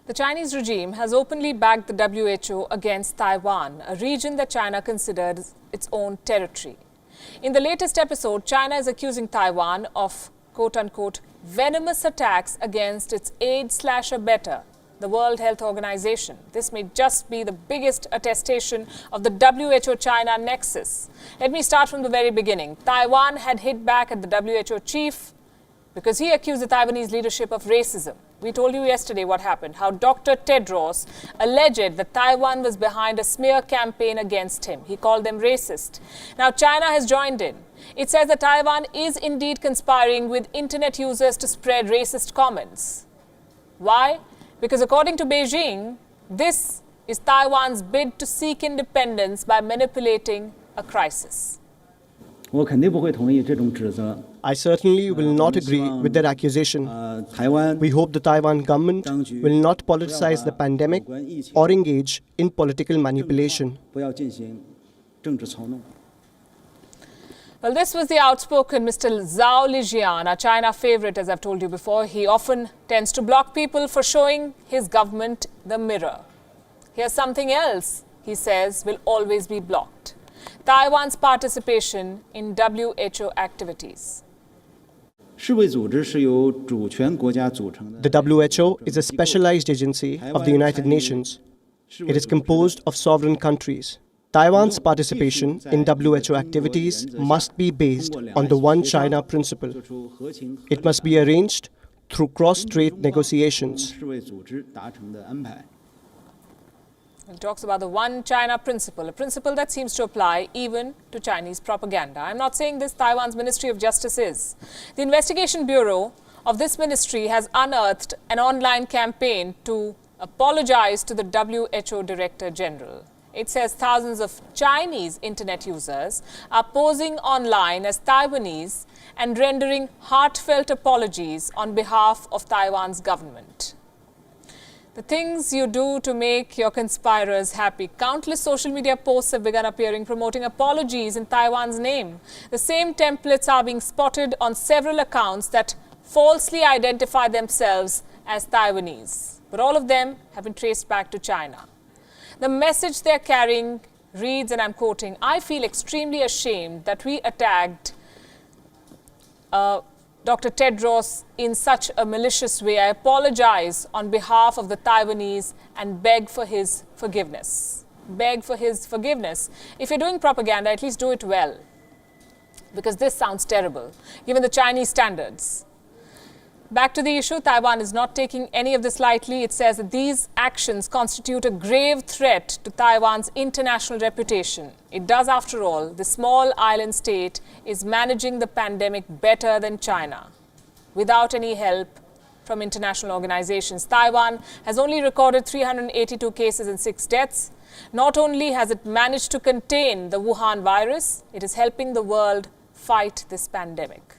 The Chinese regime has openly backed the WHO against Taiwan, a region that China considers its own territory. In the latest episode, China is accusing Taiwan of quote-unquote venomous attacks against its aid/abettor, the World Health Organization. This may just be the biggest attestation of the WHO-China nexus. Let me start from the very beginning. Taiwan had hit back at the WHO chief because he accused the Taiwanese leadership of racism. We told you yesterday what happened, how Dr. Tedros alleged that Taiwan was behind a smear campaign against him. He called them racist. Now China has joined in. It says that Taiwan is indeed conspiring with internet users to spread racist comments. Why? Because according to Beijing, this is Taiwan's bid to seek independence by manipulating a crisis. I certainly will not agree with their accusation. We hope the Taiwan government will not politicize the pandemic or engage in political manipulation. Well, this was the outspoken Mr. Zhao Lijian, a China favorite, as I've told you before. He often tends to block people for showing his government the mirror. Here's something else he says will always be blocked: Taiwan's participation in WHO activities. The WHO is a specialized agency of the United Nations. It is composed of sovereign countries. Taiwan's participation in WHO activities must be based on the One China principle. It must be arranged through cross-strait negotiations. He talks about the One China principle, a principle that seems to apply even to Chinese propaganda. I'm not saying this Taiwan's Ministry of Justice is. The Investigation Bureau of this ministry has unearthed an online campaign to apologize to the WHO Director General. It says thousands of Chinese internet users are posing online as Taiwanese and rendering heartfelt apologies on behalf of Taiwan's government. The things you do to make your conspirers happy. Countless social media posts have begun appearing promoting apologies in Taiwan's name. The same templates are being spotted on several accounts that falsely identify themselves as Taiwanese. But all of them have been traced back to China. The message they're carrying reads, and I'm quoting, "I feel extremely ashamed that we attacked Dr. Tedros in such a malicious way. I apologize on behalf of the Taiwanese and beg for his forgiveness." Beg for his forgiveness. If you're doing propaganda, at least do it well, because this sounds terrible, given the Chinese standards. Back to the issue, Taiwan is not taking any of this lightly. It says that these actions constitute a grave threat to Taiwan's international reputation. It does, after all. The small island state is managing the pandemic better than China, without any help from international organizations. Taiwan has only recorded 382 cases and 6 deaths. Not only has it managed to contain the Wuhan virus, it is helping the world fight this pandemic.